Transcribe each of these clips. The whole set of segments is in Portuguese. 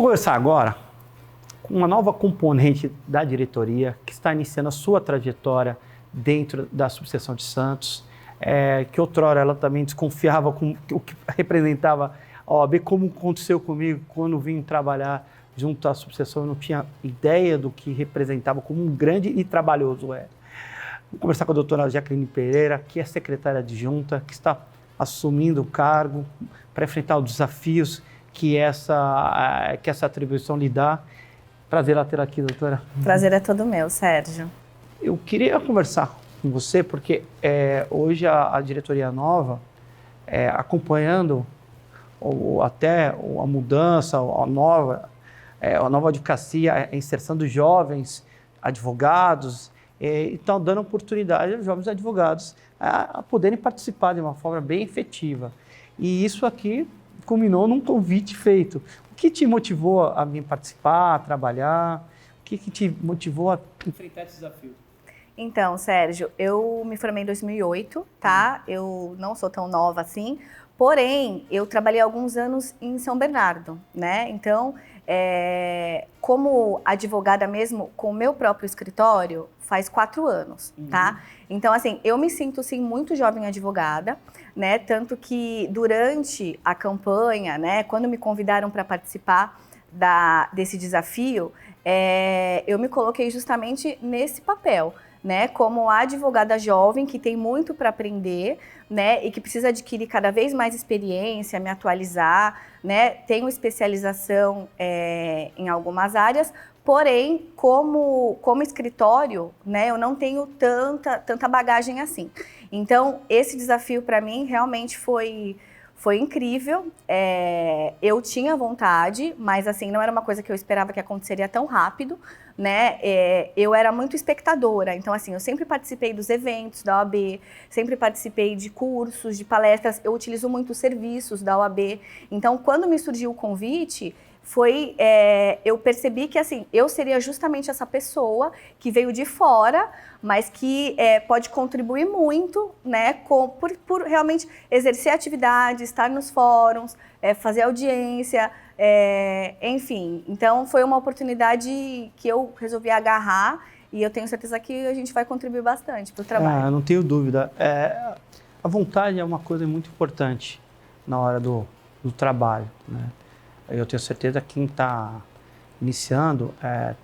vou conversar agora com uma nova componente da diretoria que está iniciando a sua trajetória dentro da subseção de Santos, que outrora ela também desconfiava com o que representava a OAB, como aconteceu comigo quando vim trabalhar junto à subseção, eu não tinha ideia do que representava, como um grande e trabalhoso era. Vou conversar com a doutora Jacqueline Pereira, que é secretária adjunta, que está assumindo o cargo para enfrentar os desafios que essa atribuição lhe dá. Prazer a ter aqui, doutora. Prazer é todo meu, Sérgio. Eu queria conversar com você, porque hoje a diretoria nova, acompanhando até a mudança, a nova advocacia, a inserção dos jovens advogados, estão dando oportunidade aos jovens advogados a poderem participar de uma forma bem efetiva. E isso aqui culminou num convite feito. O que te motivou a vir participar, a trabalhar? O que te motivou a enfrentar esse desafio? Então, Sérgio, eu me formei em 2008, tá? Eu não sou tão nova assim, porém, eu trabalhei alguns anos em São Bernardo, né? Então, como advogada mesmo, com o meu próprio escritório, faz 4 anos, tá? Então, assim, eu me sinto, sim, muito jovem advogada, né? Tanto que durante a campanha, né, quando me convidaram para participar desse desafio, eu me coloquei justamente nesse papel, né, como a advogada jovem que tem muito para aprender, né, e que precisa adquirir cada vez mais experiência, me atualizar, né, tenho especialização em algumas áreas, porém, como escritório, né, eu não tenho tanta bagagem assim. Então, esse desafio para mim realmente foi incrível. Eu tinha vontade, mas assim, não era uma coisa que eu esperava que aconteceria tão rápido, né? Eu era muito espectadora, então assim, eu sempre participei dos eventos da OAB, sempre participei de cursos, de palestras, eu utilizo muito os serviços da OAB. Então, quando me surgiu o convite, eu percebi que assim, eu seria justamente essa pessoa que veio de fora, mas que pode contribuir muito, né, por realmente exercer atividade, estar nos fóruns, fazer audiência, enfim. Então, foi uma oportunidade que eu resolvi agarrar e eu tenho certeza que a gente vai contribuir bastante para o trabalho. Não tenho dúvida. A vontade é uma coisa muito importante na hora do trabalho, né? Eu tenho certeza que quem está iniciando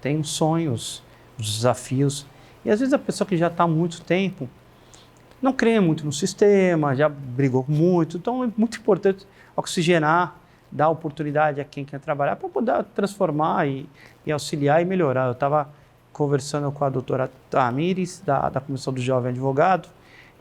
tem sonhos, desafios. E às vezes a pessoa que já está há muito tempo não crê muito no sistema, já brigou muito. Então é muito importante oxigenar, dar oportunidade a quem quer trabalhar para poder transformar e auxiliar e melhorar. Eu estava conversando com a doutora Tamires, da Comissão do Jovem Advogado,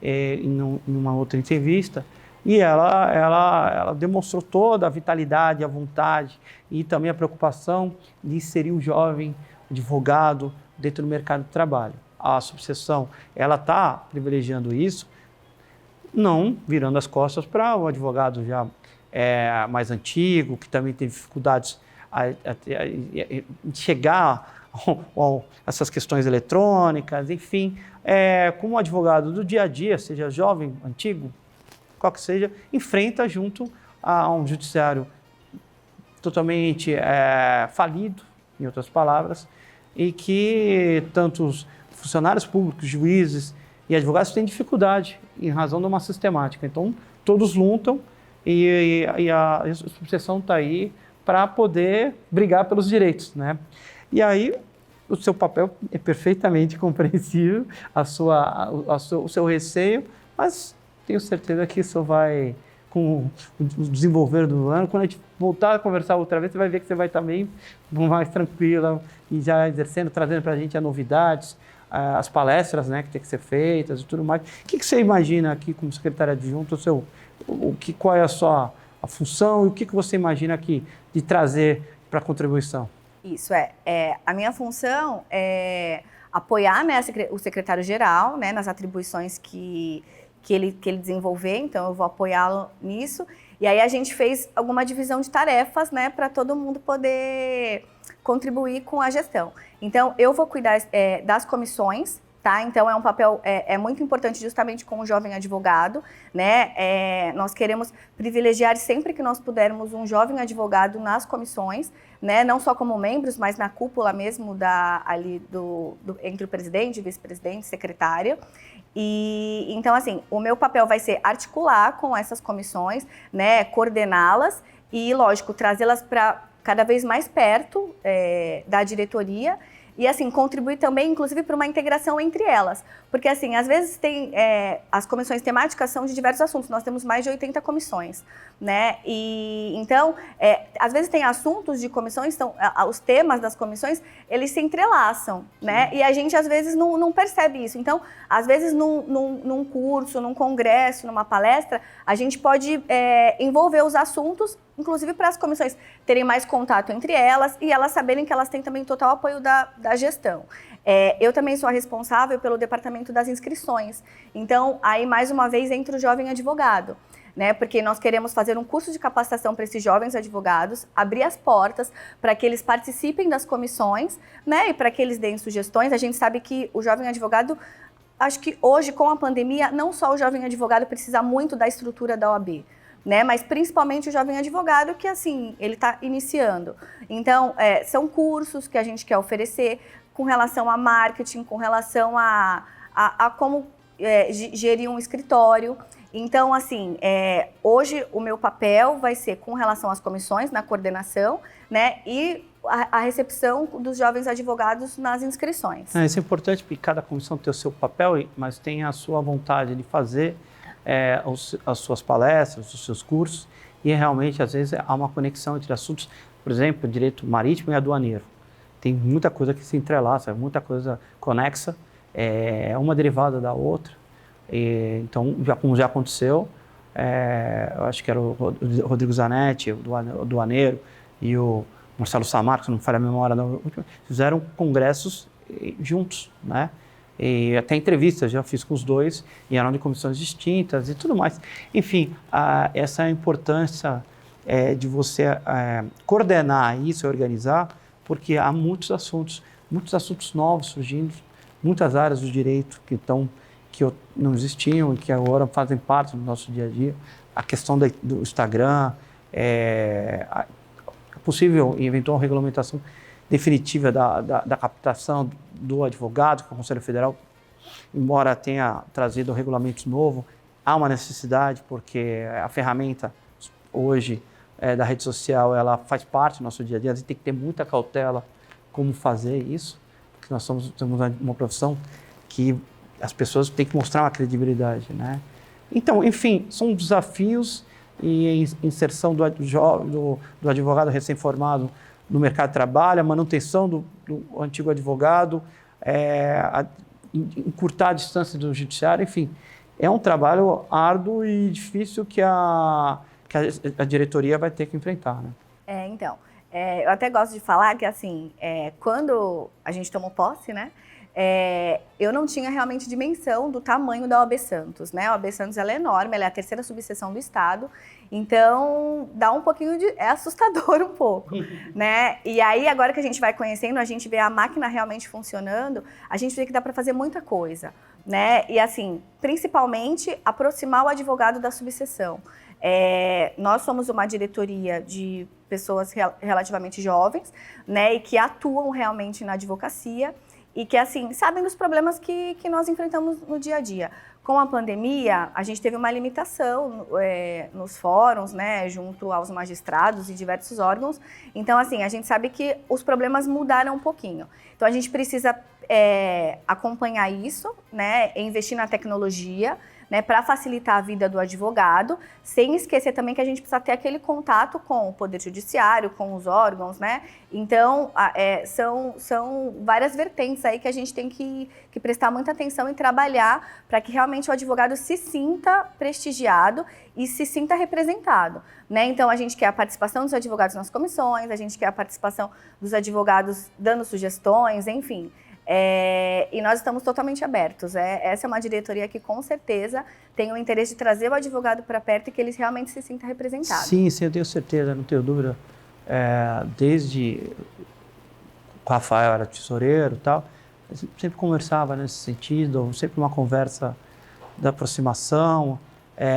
em uma outra entrevista, e ela demonstrou toda a vitalidade, a vontade e também a preocupação de inserir o jovem advogado dentro do mercado de trabalho. A subseção, ela está privilegiando isso, não virando as costas para o advogado já mais antigo, que também tem dificuldades de chegar a essas questões eletrônicas, enfim, como advogado do dia a dia, seja jovem, antigo, qual que seja, enfrenta junto a um judiciário totalmente falido, em outras palavras, e que tantos funcionários públicos, juízes e advogados têm dificuldade em razão de uma sistemática. Então, todos lutam e a subseção está aí para poder brigar pelos direitos, né? E aí, o seu papel é perfeitamente compreensível, o seu receio, mas tenho certeza que isso vai, com o desenvolver do ano, quando a gente voltar a conversar outra vez, você vai ver que você vai estar bem mais tranquila e já exercendo, trazendo para a gente as novidades, as palestras, né, que tem que ser feitas e tudo mais. O que você imagina aqui como secretária adjunta, qual é a função e o que você imagina aqui de trazer para a contribuição? Isso, a minha função é apoiar, né, o secretário-geral, né, nas atribuições que ele desenvolver, então eu vou apoiá-lo nisso. E aí a gente fez alguma divisão de tarefas, né, para todo mundo poder contribuir com a gestão. Então eu vou cuidar das comissões, tá? Então, é um papel muito importante justamente com o jovem advogado, né? Nós queremos privilegiar sempre que nós pudermos um jovem advogado nas comissões, né? Não só como membros, mas na cúpula mesmo entre o presidente, vice-presidente, secretário. E então, assim, o meu papel vai ser articular com essas comissões, né? Coordená-las e, lógico, trazê-las para cada vez mais perto da diretoria e, assim, contribuir também, inclusive, para uma integração entre elas. Porque, assim, às vezes as comissões temáticas são de diversos assuntos. Nós temos mais de 80 comissões, né? E, então, às vezes tem assuntos de comissões, os temas das comissões, eles se entrelaçam, né? E a gente, às vezes, não percebe isso. Então, às vezes, num curso, num congresso, numa palestra, a gente pode envolver os assuntos, inclusive para as comissões terem mais contato entre elas e elas saberem que elas têm também total apoio da gestão. Eu também sou a responsável pelo departamento das inscrições. Então, aí, mais uma vez, entra o jovem advogado, né? Porque nós queremos fazer um curso de capacitação para esses jovens advogados, abrir as portas para que eles participem das comissões, né? E para que eles deem sugestões. A gente sabe que o jovem advogado, acho que hoje, com a pandemia, não só o jovem advogado precisa muito da estrutura da OAB, né? Mas principalmente o jovem advogado que, assim, ele está iniciando. Então, são cursos que a gente quer oferecer com relação a marketing, com relação a como gerir um escritório. Então, assim, hoje o meu papel vai ser com relação às comissões, na coordenação, né? E a recepção dos jovens advogados nas inscrições. Isso é importante porque cada comissão tem o seu papel, mas tem a sua vontade de fazer as suas palestras, os seus cursos, e realmente, às vezes, há uma conexão entre assuntos, por exemplo, direito marítimo e aduaneiro. Tem muita coisa que se entrelaça, muita coisa conexa, uma derivada da outra. Então, como já aconteceu, eu acho que era o Rodrigo Zanetti, o aduaneiro, e o Marcelo Samar, que não me falha a memória, fizeram congressos juntos, né? E até entrevistas já fiz com os dois, e eram de comissões distintas e tudo mais. Enfim, essa é a importância de você coordenar isso e organizar, porque há muitos assuntos novos surgindo, muitas áreas do direito que não existiam e que agora fazem parte do nosso dia a dia. A questão do Instagram, a possível e eventual regulamentação definitiva da captação do advogado, que o Conselho Federal, embora tenha trazido regulamentos novos, há uma necessidade, porque a ferramenta hoje da rede social, ela faz parte do nosso dia a dia, a gente tem que ter muita cautela como fazer isso, porque nós temos uma profissão que as pessoas têm que mostrar uma credibilidade, né? Então, enfim, são desafios e a inserção do advogado recém-formado no mercado de trabalho, a manutenção do antigo advogado, encurtar a distância do judiciário, enfim, é um trabalho árduo e difícil que a diretoria vai ter que enfrentar, né? Então, eu até gosto de falar que, assim, quando a gente tomou posse, né, eu não tinha realmente dimensão do tamanho da OAB Santos, né? A OAB Santos, ela é enorme, ela é a terceira subseção do Estado, então dá um pouquinho é assustador um pouco, né? E aí, agora que a gente vai conhecendo, a gente vê a máquina realmente funcionando, a gente vê que dá para fazer muita coisa, né? E assim, principalmente aproximar o advogado da subseção. Nós somos uma diretoria de pessoas relativamente jovens, né? E que atuam realmente na advocacia, e que, assim, sabem dos problemas que nós enfrentamos no dia a dia. Com a pandemia, a gente teve uma limitação nos fóruns, né, junto aos magistrados e diversos órgãos. Então, assim, a gente sabe que os problemas mudaram um pouquinho. Então, a gente precisa acompanhar isso, né, investir na tecnologia, né, para facilitar a vida do advogado, sem esquecer também que a gente precisa ter aquele contato com o Poder Judiciário, com os órgãos, né? Então, são várias vertentes aí que a gente tem que prestar muita atenção e trabalhar para que realmente o advogado se sinta prestigiado e se sinta representado, né? Então, a gente quer a participação dos advogados nas comissões, a gente quer a participação dos advogados dando sugestões, enfim. E nós estamos totalmente abertos. Essa é uma diretoria que, com certeza, tem o interesse de trazer o advogado para perto e que ele realmente se sinta representado. Sim, eu tenho certeza, não tenho dúvida. Desde o Rafael era tesoureiro e tal, sempre conversava nesse sentido, sempre uma conversa da aproximação,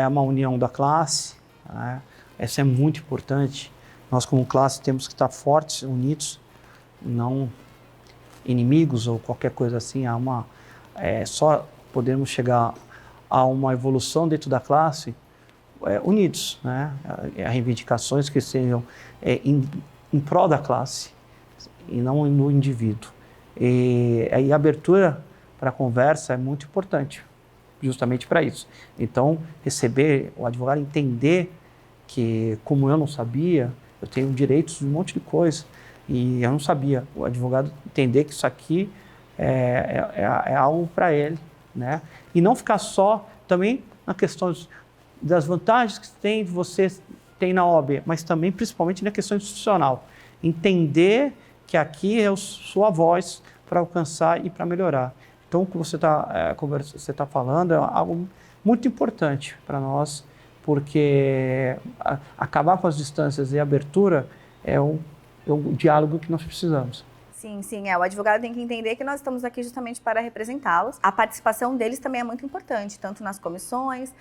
uma união da classe, né? Essa é muito importante. Nós, como classe, temos que estar fortes, unidos, não inimigos ou qualquer coisa assim. Só podemos chegar a uma evolução dentro da classe unidos, né? Reivindicações que sejam em prol da classe e não no indivíduo. E a abertura para a conversa é muito importante, justamente para isso. Então, receber o advogado, entender que, como eu não sabia, eu tenho direitos de um monte de coisa, e eu não sabia. O advogado entender que isso aqui é algo para ele, né? E não ficar só também na questão das vantagens que você tem na OAB, mas também, principalmente, na questão institucional. Entender que aqui é a sua voz para alcançar e para melhorar. Então, o que você está falando é algo muito importante para nós, porque acabar com as distâncias e a abertura é o diálogo que nós precisamos. Sim, o advogado tem que entender que nós estamos aqui justamente para representá-los. A participação deles também é muito importante, tanto nas comissões,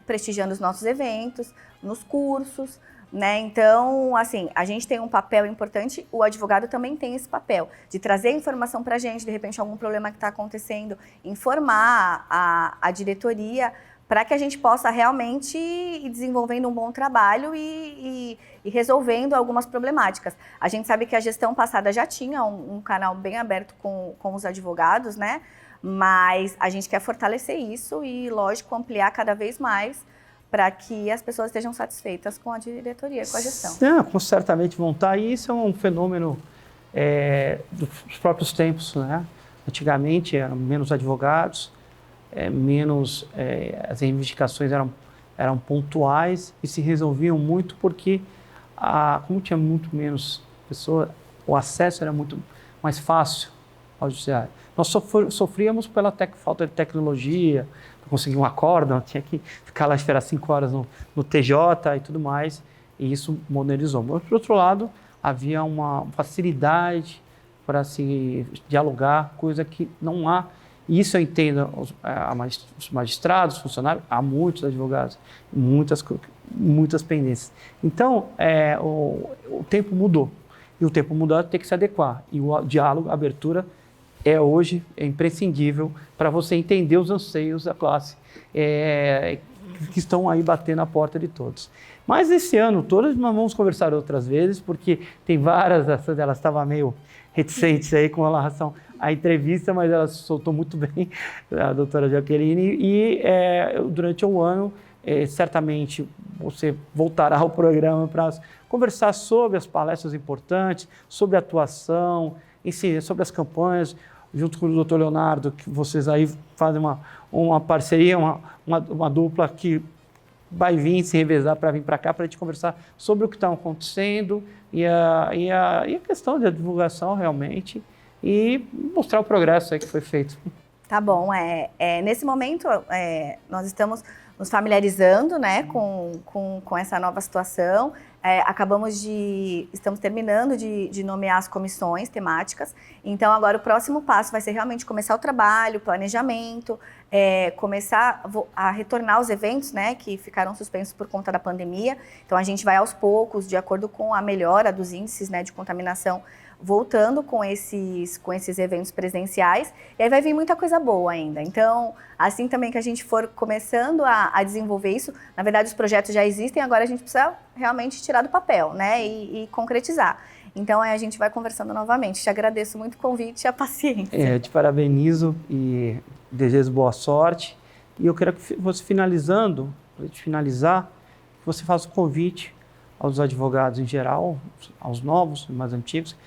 prestigiando os nossos eventos, nos cursos, né? Então, assim, a gente tem um papel importante, o advogado também tem esse papel de trazer informação para a gente, de repente algum problema que está acontecendo, informar a diretoria, para que a gente possa realmente ir desenvolvendo um bom trabalho e resolvendo algumas problemáticas. A gente sabe que a gestão passada já tinha um canal bem aberto com os advogados, né? Mas a gente quer fortalecer isso e, lógico, ampliar cada vez mais para que as pessoas estejam satisfeitas com a diretoria, com a gestão. Certamente vão estar, e isso é um fenômeno dos próprios tempos, né? Antigamente eram menos advogados, as reivindicações eram pontuais e se resolviam muito porque, como tinha muito menos pessoas, o acesso era muito mais fácil ao judiciário. Nós sofríamos pela falta de tecnologia, para conseguir um acórdão, tinha que ficar lá esperar 5 horas no TJ e tudo mais, e isso modernizou. Mas, por outro lado, havia uma facilidade para se dialogar, coisa que não há. E isso eu entendo, os magistrados, os funcionários, há muitos advogados, muitas pendências. Então, o tempo mudou. E o tempo mudou, tem que se adequar. E o diálogo, a abertura, hoje é imprescindível para você entender os anseios da classe que estão aí batendo a porta de todos. Mas esse ano todo nós vamos conversar outras vezes, porque tem várias delas estavam meio reticentes aí com relação à entrevista, mas ela se soltou muito bem, a doutora Jaqueline, e durante o ano, certamente você voltará ao programa para conversar sobre as palestras importantes, sobre a atuação, sobre as campanhas, junto com o doutor Leonardo, que vocês aí fazem uma parceria, uma dupla que vai vir se revezar para vir para cá, para a gente conversar sobre o que está acontecendo e a questão da divulgação realmente e mostrar o progresso aí que foi feito. Tá bom, nesse momento nós estamos nos familiarizando, né, com essa nova situação. Estamos terminando de nomear as comissões temáticas. Então, agora o próximo passo vai ser realmente começar o trabalho, planejamento, começar a retornar os eventos, né, que ficaram suspensos por conta da pandemia. Então, a gente vai aos poucos, de acordo com a melhora dos índices, né, de contaminação, voltando com esses eventos presenciais, e aí vai vir muita coisa boa ainda. Então, assim também que a gente for começando a desenvolver isso, na verdade os projetos já existem, agora a gente precisa realmente tirar do papel, né, e concretizar. Então, a gente vai conversando novamente. Te agradeço muito o convite e a paciência. Te parabenizo e desejo boa sorte. E eu quero que você, finalizando, para finalizar, que você faça o convite aos advogados em geral, aos novos, mais antigos,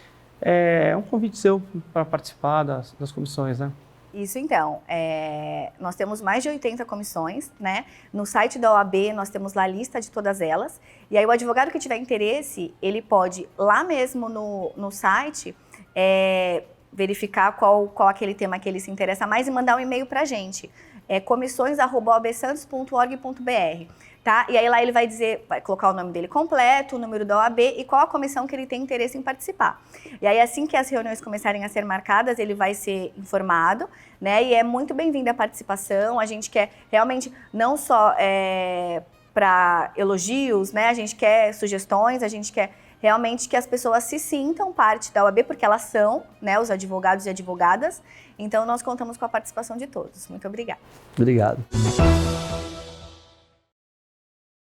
um convite seu para participar das comissões, né? Isso então, nós temos mais de 80 comissões, né? No site da OAB nós temos lá a lista de todas elas, e aí o advogado que tiver interesse, ele pode lá mesmo no site verificar qual aquele tema que ele se interessa mais e mandar um e-mail para a gente, comissões@oabsantos.org.br. tá? E aí lá ele vai dizer, vai colocar o nome dele completo, o número da OAB e qual a comissão que ele tem interesse em participar. E aí assim que as reuniões começarem a ser marcadas, ele vai ser informado, né? E é muito bem-vinda a participação, a gente quer realmente não só para elogios, né? A gente quer sugestões, a gente quer realmente que as pessoas se sintam parte da OAB, porque elas são, né, os advogados e advogadas. Então, nós contamos com a participação de todos. Muito obrigada. Obrigado.